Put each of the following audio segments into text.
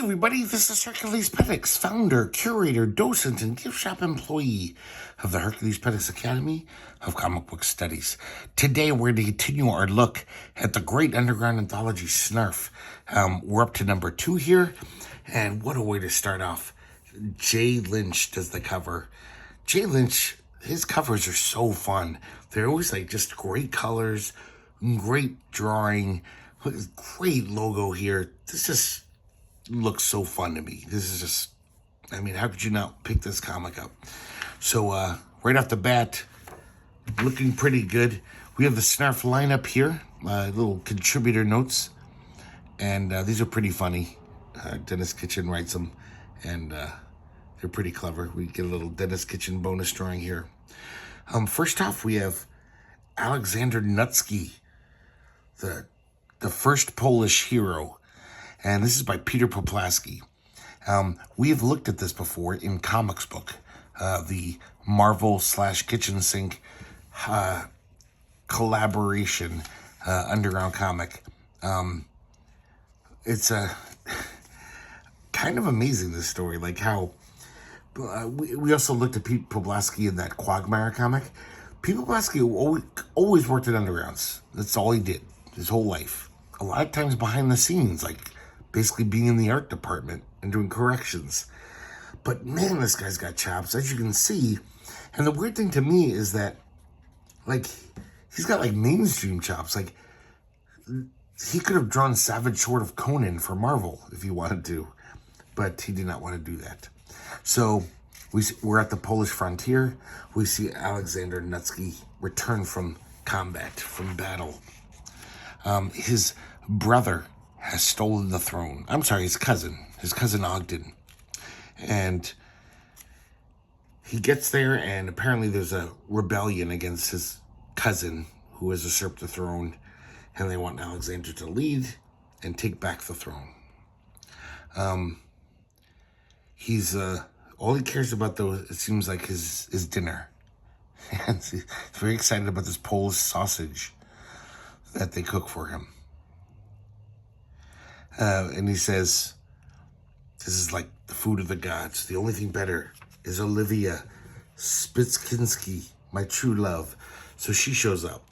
everybody, this is herculespetix, founder, curator, docent, and gift shop employee of the herculespetix Academy of Comic Book Studies. Today we're going to continue our look at the great underground anthology Snarf. We're up to number 2 here, and what a way to start off. Jay Lynch does the cover. Jay Lynch, his covers are so fun. They're always like just great colors, great drawing, great logo here. This just looks so fun to me. This is just, I mean, how could you not pick this comic up? So right off the bat, looking pretty good. We have the Snarf lineup here, little contributor notes, and these are pretty funny. Dennis Kitchen writes them, and they're pretty clever. We get a little Dennis Kitchen bonus drawing here. First off, we have Alexander Nutsky, the first Polish hero. And this is by Pete Poplaski. We have looked at this before in Comics Book, the Marvel / Kitchen Sink collaboration underground comic. It's kind of amazing, this story, like how we also looked at Pete Poplaski in that Quagmire comic. Pete Poplaski always worked at undergrounds. That's all he did his whole life. A lot of times behind the scenes, like basically being in the art department and doing corrections. But man, this guy's got chops, as you can see. And the weird thing to me is that, like, he's got like mainstream chops. Like, he could have drawn Savage Sword of Conan for Marvel if he wanted to, but he did not want to do that. So we're at the Polish frontier. We see Alexander Nutsky return from combat, from battle. His brother has stolen the throne. I'm sorry, his cousin Ogden. And he gets there, and apparently there's a rebellion against his cousin who has usurped the throne, and they want Alexander to lead and take back the throne. He's all he cares about, though, it seems like, is dinner. And he's very excited about this Polish sausage that they cook for him. And he says, this is like the food of the gods. The only thing better is Olivia Spitskinski, my true love. So she shows up.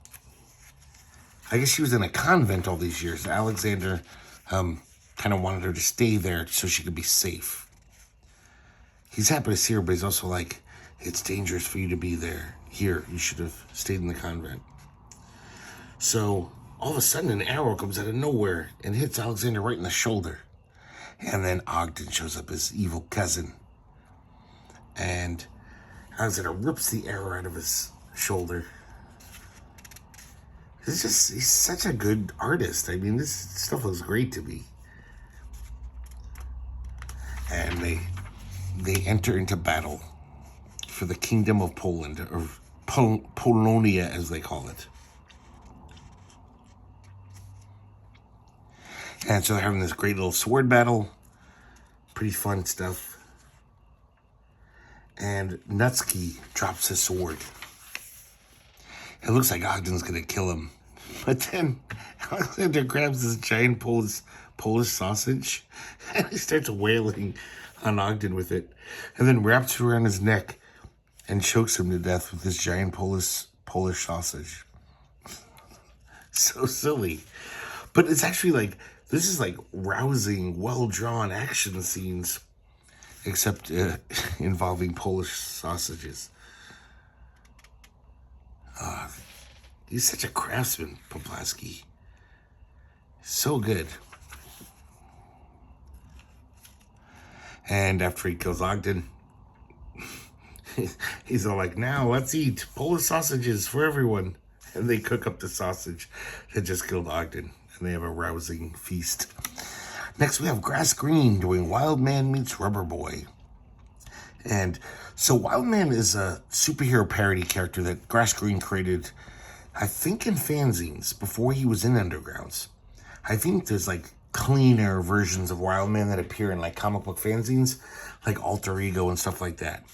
I guess she was in a convent all these years. Alexander kind of wanted her to stay there so she could be safe. He's happy to see her, but he's also like, it's dangerous for you to be there. Here, you should have stayed in the convent. So all of a sudden, an arrow comes out of nowhere and hits Alexander right in the shoulder. And then Ogden shows up, his evil cousin. And Alexander rips the arrow out of his shoulder. He's such a good artist. I mean, this stuff looks great to me. And they enter into battle for the Kingdom of Poland, or Polonia as they call it. And so they're having this great little sword battle. Pretty fun stuff. And Nutsky drops his sword. It looks like Ogden's going to kill him. But then Alexander grabs this giant Polish sausage and he starts wailing on Ogden with it. And then wraps it around his neck and chokes him to death with this giant Polish sausage. So silly. But it's actually like, this is like rousing, well-drawn action scenes, except involving Polish sausages. He's such a craftsman, Poplaski. So good. And after he kills Ogden, he's all like, now let's eat Polish sausages for everyone. And they cook up the sausage that just killed Ogden. And they have a rousing feast. Next, we have Grass Green doing Wild Man Meets Rubber Boy. And so Wild Man is a superhero parody character that Grass Green created, I think, in fanzines before he was in Undergrounds. I think there's like cleaner versions of Wild Man that appear in like comic book fanzines, like Alter Ego and stuff like that.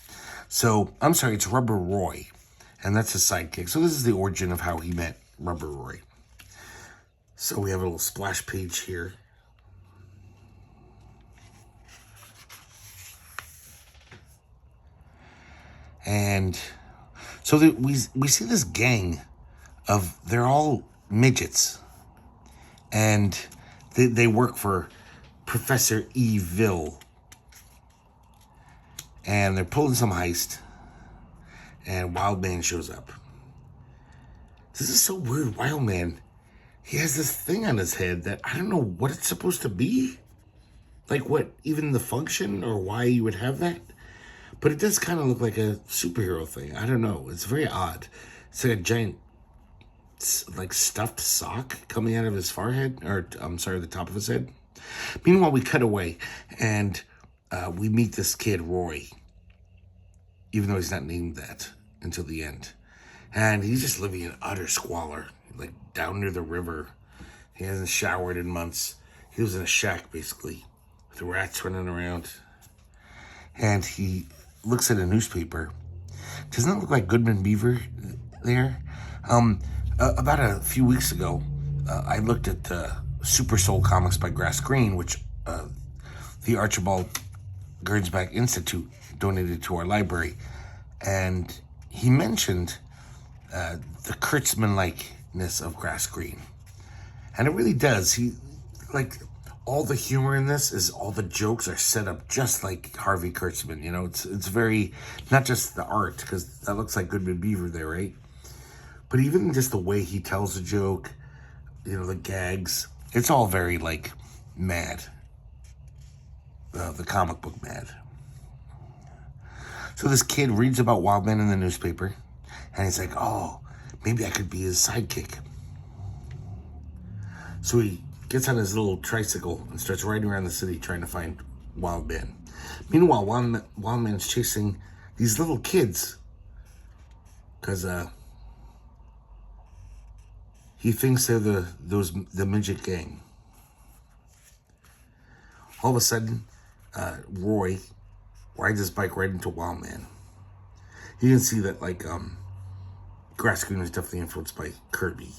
So, I'm sorry, it's Rubber Roy. And that's his sidekick. So this is the origin of how he met Rubber Roy. So we have a little splash page here. And so we see this gang of, they're all midgets. And they work for Professor Evil. And they're pulling some heist. And Wild Man shows up. This is so weird. Wild Man, he has this thing on his head that I don't know what it's supposed to be. Like what, even the function or why you would have that? But it does kind of look like a superhero thing. I don't know. It's very odd. It's like a giant, like stuffed sock coming out of his forehead. Or, I'm sorry, the top of his head. Meanwhile, we cut away and we meet this kid, Roy. Even though he's not named that until the end. And he's just living in utter squalor. Like down near the river. He hasn't showered in months. He lives in a shack, basically. With the rats running around. And he looks at a newspaper. Doesn't it look like Goodman Beaver there? About a few weeks ago, I looked at Super Soul Comics by Grass Green, which the Archibald Gernsback Institute donated to our library. And he mentioned the Kurtzman-likeness of Grass Green. And it really does. He, like, all the humor in this is, all the jokes are set up just like Harvey Kurtzman. You know, it's very, not just the art, because that looks like Goodman Beaver there, right? But even just the way he tells a joke, you know, the gags, it's all very, like, Mad. The comic book Mad. So this kid reads about Wild Man in the newspaper, and he's like, oh, maybe I could be his sidekick. So he gets on his little tricycle and starts riding around the city trying to find Wild Man. Meanwhile, Wild Man's chasing these little kids because he thinks they're the midget gang. All of a sudden, Roy rides his bike right into Wild Man. You can see that, like, Grass Green was definitely influenced by Kirby.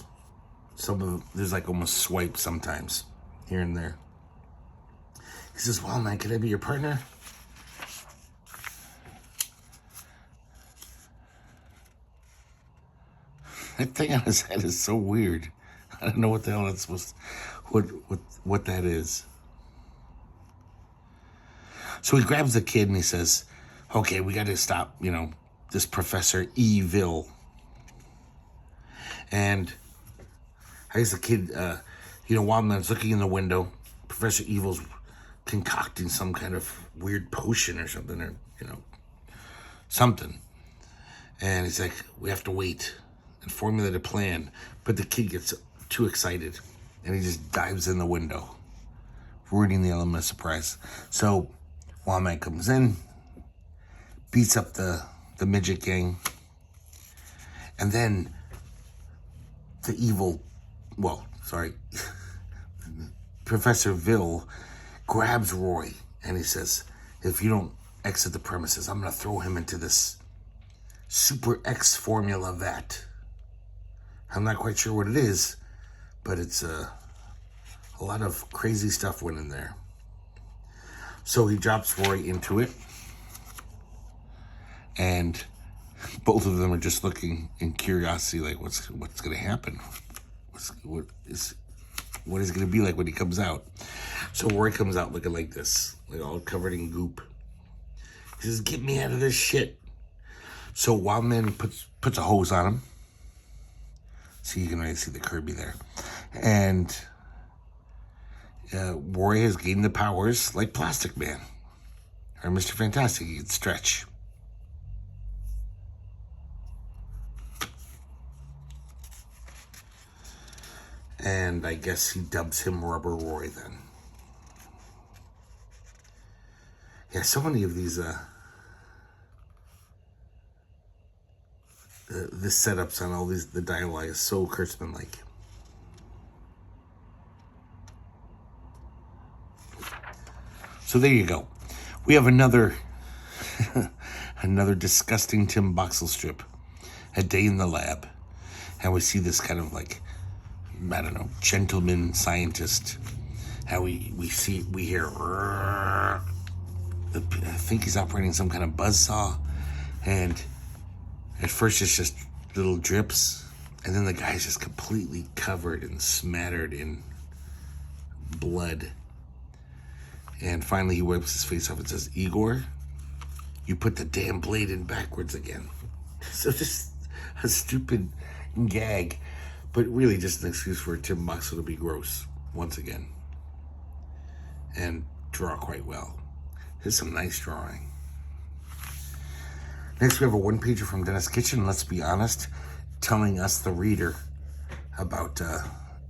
Some of them, there's like almost swipes sometimes, here and there. He says, Wild Man, can I be your partner? That thing on his head is so weird. I don't know what the hell that's supposed to, what that is. So he grabs the kid and he says, okay, we got to stop, you know, this Professor Evil. And as the kid, you know, Wild Man's looking in the window. Professor Evil's concocting some kind of weird potion or something, or, you know, something. And he's like, we have to wait and formulate a plan. But the kid gets too excited and he just dives in the window, ruining the element of surprise. So Wild Man comes in, beats up the midget gang, and then the evil, Professor Vil grabs Roy and he says, if you don't exit the premises, I'm going to throw him into this Super X formula vat. I'm not quite sure what it is, but it's a lot of crazy stuff went in there. So he drops Roy into it, and both of them are just looking in curiosity, like, what's going to happen? What is it going to be like when he comes out? So Roy comes out looking like this, like all covered in goop. He says, get me out of this shit. So Wild Man puts a hose on him. So you can already see the Kirby there. And Roy has gained the powers like Plastic Man. Or Mr. Fantastic, he can stretch. And I guess he dubs him Rubber Roy then. Yeah, so many of these the setups on all these, the dialogue is so Kurtzman-like. So there you go. We have another disgusting Tim Boxell strip, A Day in the Lab. And we see this kind of like, I don't know, gentleman scientist. How we hear, I think he's operating some kind of buzzsaw, and At first it's just little drips, and then the guy's just completely covered and smattered in blood. And finally he wipes his face off and says, "Igor, you put the damn blade in backwards again." So just a stupid gag, but really just an excuse for Tim Boxell to be gross once again and draw quite well. Here's some nice drawing. Next, we have a one-pager from Dennis Kitchen, let's be honest, telling us, the reader, about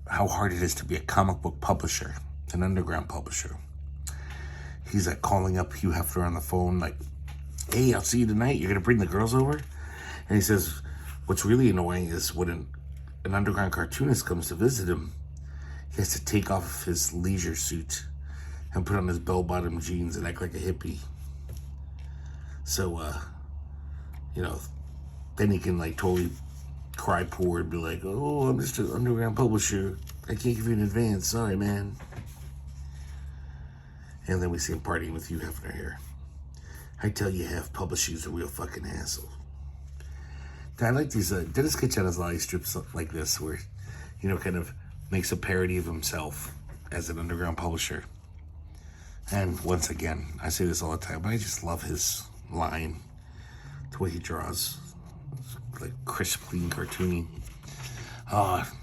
how hard it is to be a comic book publisher, an underground publisher. He's calling up Hugh Hefner on the phone, like, "Hey, I'll see you tonight. You're going to bring the girls over?" And he says, what's really annoying is when an underground cartoonist comes to visit him, he has to take off his leisure suit and put on his bell-bottom jeans and act like a hippie. So, then he can totally cry poor and be like, "Oh, I'm just an underground publisher. I can't give you an advance. Sorry, man." And then we see him partying with Hugh Hefner here. I tell you, half publishing's a real fucking hassle. I like these. Dennis Kitchen has a lot of strips like this where, kind of makes a parody of himself as an underground publisher. And once again, I say this all the time, but I just love his line, the way he draws. It's like crisp, clean cartooning.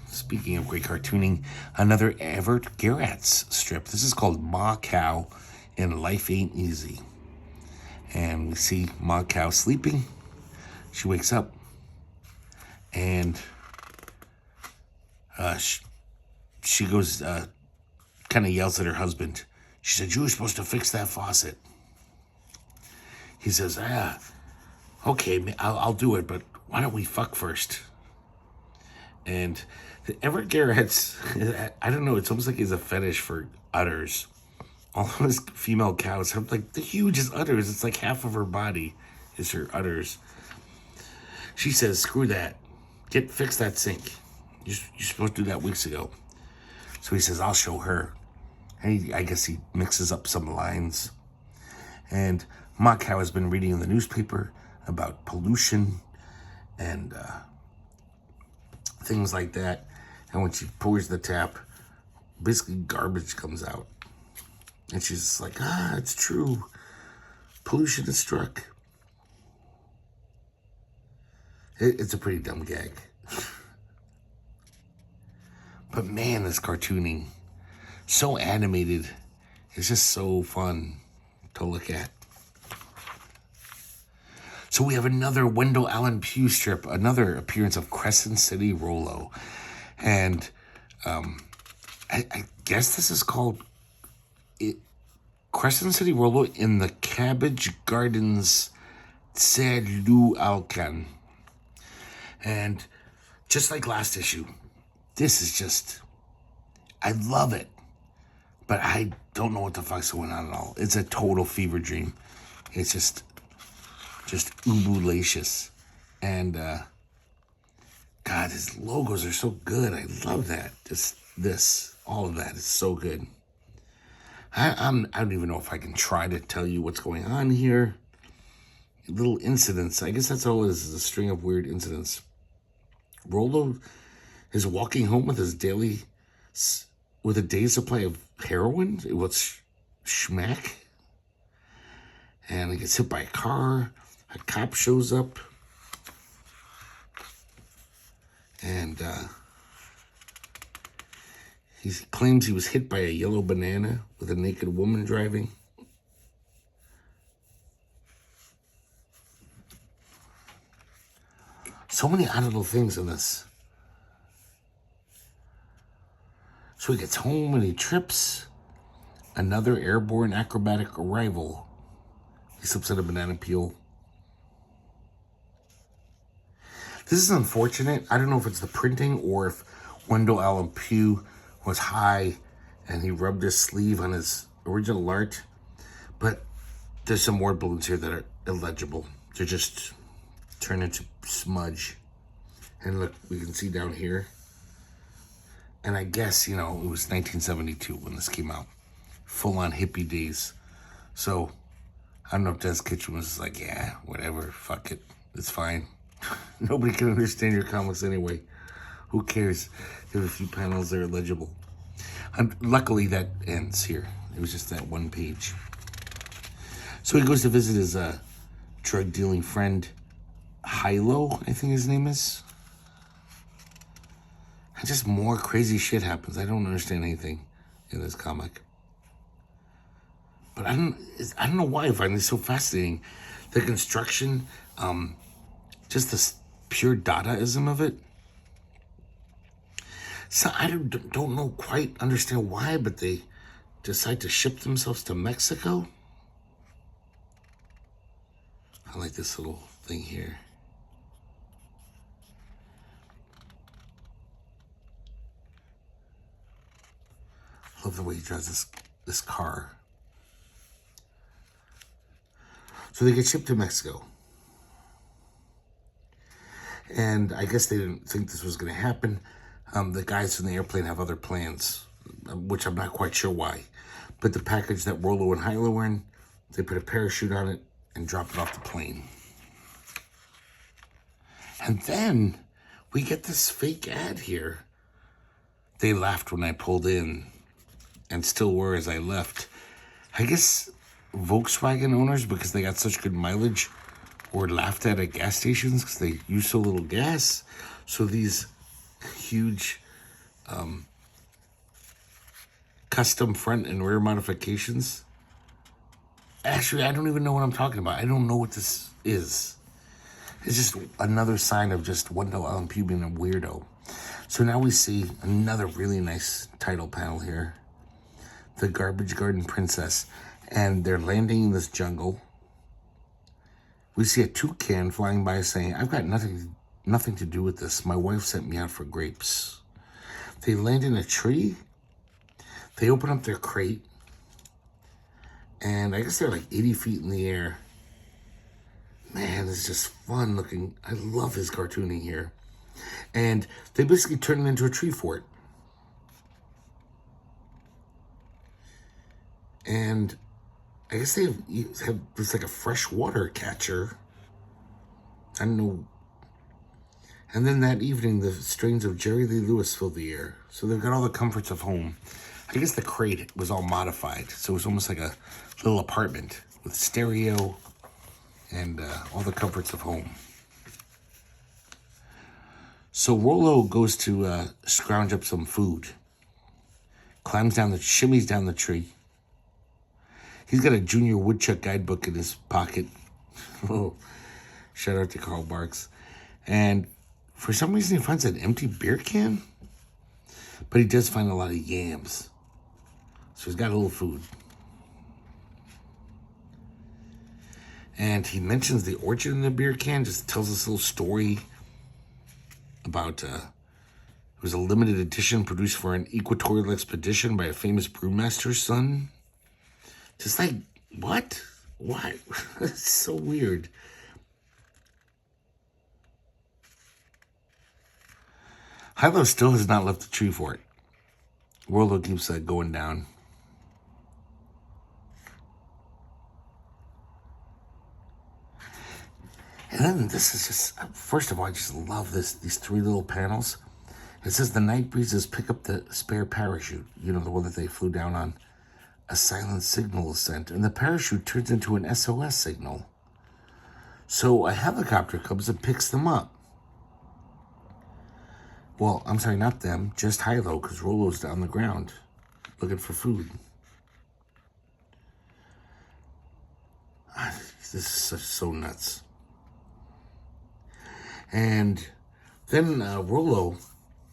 Speaking of great cartooning, another Everett Garrett's strip. This is called Ma Cow in Life Ain't Easy. And we see Ma Cow sleeping. She wakes up and she goes, kind of yells at her husband. She said, "You were supposed to fix that faucet." He says, "Okay, I'll do it, but why don't we fuck first?" And Everett Garrett's, I don't know, it's almost like he's a fetish for udders. All of his female cows have the hugest udders. It's like half of her body is her udders. She says, "Screw that. Fix that sink. You're supposed to do that weeks ago." So he says, "I'll show her." And I guess he mixes up some lines. And Ma Cow has been reading in the newspaper about pollution and things like that. And when she pours the tap, basically garbage comes out. And she's just like, "It's true. Pollution is struck." It's a pretty dumb gag. But man, this cartooning, so animated. It's just so fun to look at. So we have another Wendell Allen Pugh strip, another appearance of Crescent City Rollo. And I guess this is called Crescent City Rollo in the Cabbage Gardens Serlu Alcan. And just like last issue, this is just, I love it, but I don't know what the fuck's going on at all. It's a total fever dream. It's just ubu-lacious. And, God, his logos are so good. I love that. All of that is so good. I don't even know if I can try to tell you what's going on here. Little incidents. I guess that's all it is a string of weird incidents. Rollo is walking home with a day's supply of heroin. What's schmack? And he gets hit by a car. A cop shows up. And he claims he was hit by a yellow banana with a naked woman driving. So many odd little things in this. So he gets home and he trips. Another airborne acrobatic arrival. He slips on a banana peel. This is unfortunate. I don't know if it's the printing or if Wendell Allen Pugh was high and he rubbed his sleeve on his original art. But there's some word balloons here that are illegible. They're just turned into smudge. And look, we can see down here. And I guess, it was 1972 when this came out. Full-on hippie days. So, I don't know if Dennis Kitchen was like, yeah, whatever, fuck it. It's fine. Nobody can understand your comics anyway. Who cares? There's a few panels that are legible. Luckily, that ends here. It was just that one page. So he goes to visit his drug-dealing friend, Hilo, I think his name is. And just more crazy shit happens. I don't understand anything in this comic. But I don't know why I find this so fascinating. The construction, just the pure Dadaism of it. So I don't know quite understand why, but they decide to ship themselves to Mexico. I like this little thing here. I love the way he draws this car. So they get shipped to Mexico. And I guess they didn't think this was going to happen. The guys from the airplane have other plans, which I'm not quite sure why. But the package that Rollo and Hilo were in, they put a parachute on it and drop it off the plane. And then we get this fake ad here. They laughed when I pulled in and still were as I left. I guess Volkswagen owners, because they got such good mileage, were laughed at gas stations because they use so little gas. So these huge custom front and rear modifications. Actually, I don't even know what I'm talking about. I don't know what this is. It's just another sign of just Wendell Allen Pugh being a weirdo. So now we see another really nice title panel here. The Garbage Garden Princess. And they're landing in this jungle. We see a toucan flying by saying, I've got nothing to do with this. My wife sent me out for grapes. They land in a tree. They open up their crate. And I guess they're like 80 feet in the air. Man, it's just fun looking. I love his cartooning here. And they basically turn it into a tree fort. And I guess they have this like a freshwater catcher. I don't know. And then that evening, the strains of Jerry Lee Lewis fill the air. So they've got all the comforts of home. I guess the crate was all modified. So it was almost like a little apartment with stereo and all the comforts of home. So Rollo goes to scrounge up some food. Shimmies down the tree. He's got a Junior Woodchuck guidebook in his pocket. Oh, shout out to Carl Barks. And for some reason, he finds an empty beer can. But he does find a lot of yams. So he's got a little food. And he mentions the orchid in the beer can, just tells us a little story about it was a limited edition produced for an equatorial expedition by a famous brewmaster's son. Just like, what? Why? That's so weird. Hilo still has not left the tree fort. Rollo keeps going down. And then this is just, first of all, I just love these three little panels. It says the night breezes pick up the spare parachute, the one that they flew down on. A silent signal is sent, and the parachute turns into an SOS signal. So a helicopter comes and picks them up. Well, I'm sorry, not them, just Hilo, because Rollo's down the ground looking for food. This is so nuts. And then Rollo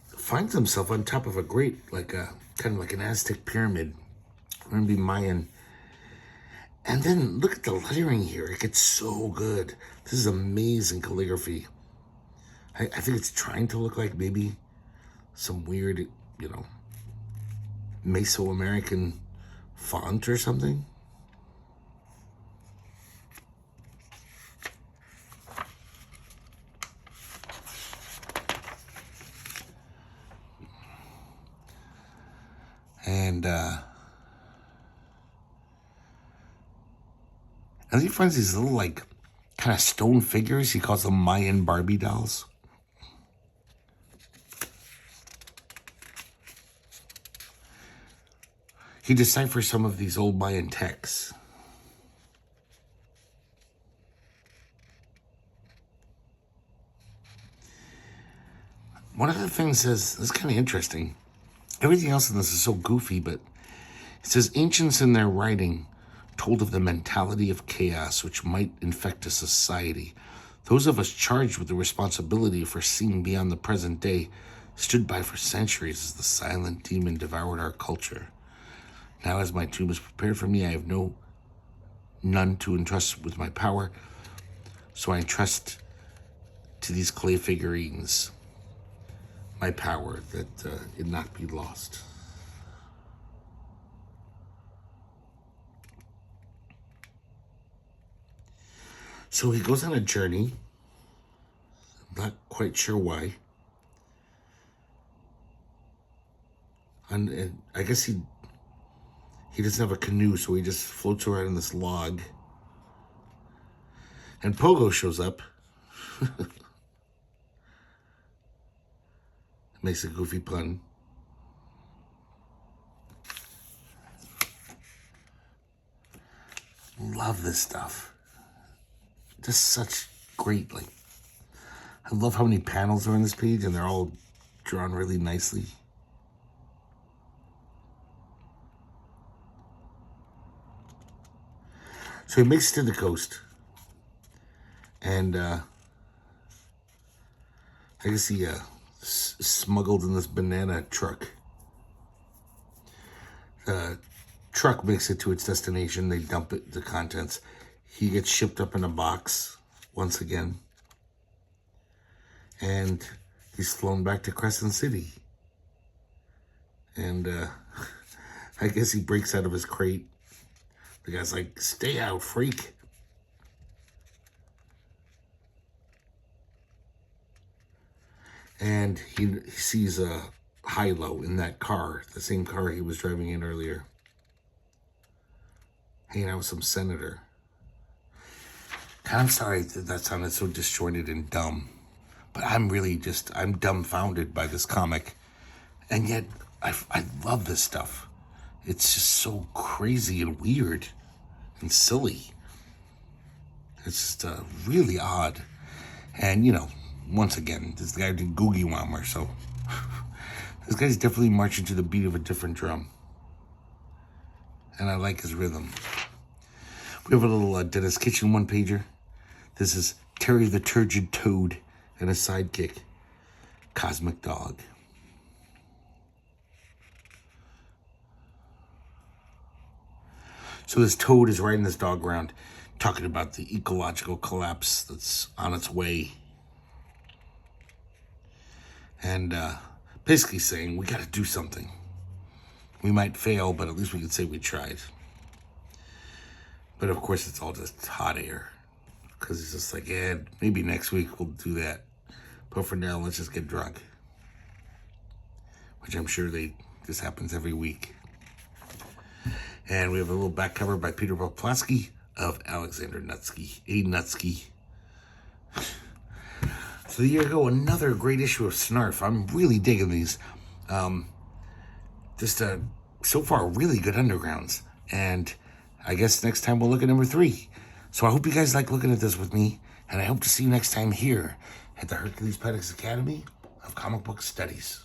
finds himself on top of a great, kind of like an Aztec pyramid. Going to be Mayan. And then look at the lettering here. It gets so good. This is amazing calligraphy. I think it's trying to look like maybe some weird, Mesoamerican font or something. And he finds these little, kind kind of stone figures. He calls them Mayan Barbie dolls. He deciphers some of these old Mayan texts. One of the things says, this is kind of interesting. Everything else in this is so goofy, but it says, ancients in their writing told of the mentality of chaos which might infect a society. Those of us charged with the responsibility for seeing beyond the present day stood by for centuries as the silent demon devoured our culture. Now as my tomb is prepared for me, I have none to entrust with my power, so I entrust to these clay figurines my power, that it not be lost. So he goes on a journey. I'm not quite sure why. And I guess he doesn't have a canoe, so he just floats around in this log. And Pogo shows up. Makes a goofy pun. Love this stuff. Just such great, like, I love how many panels are on this page and they're all drawn really nicely. So he makes it to the coast. And I guess he smuggled in this banana truck. The truck makes it to its destination. They dump it, the contents. He gets shipped up in a box once again. And he's flown back to Crescent City. And I guess he breaks out of his crate. The guy's like, stay out, freak. And he sees a high-low in that car, the same car he was driving in earlier, hanging out with some senator. I'm sorry that sounded so disjointed and dumb, but I'm dumbfounded by this comic. And yet, I love this stuff. It's just so crazy and weird and silly. It's just really odd. And, you know, once again, this guy did Googie Wommer, so this guy's definitely marching to the beat of a different drum. And I like his rhythm. We have a little Dennis Kitchen one-pager. This is Terry the Turgid Toad and a sidekick, Cosmic Dog. So this toad is riding this dog around, talking about the ecological collapse that's on its way. And basically saying, we got to do something. We might fail, but at least we can say we tried. But of course, it's all just hot air. Because it's just like, yeah, maybe next week we'll do that. But for now, let's just get drunk. Which I'm sure this happens every week. And we have a little back cover by Pete Poplaski of Alexander Nutsky. A Nutsky. So there you go, another great issue of Snarf. I'm really digging these. So far, really good undergrounds. And I guess next time we'll look at number 3. So I hope you guys like looking at this with me. And I hope to see you next time here at the Herculespetix Academy of Comic Book Studies.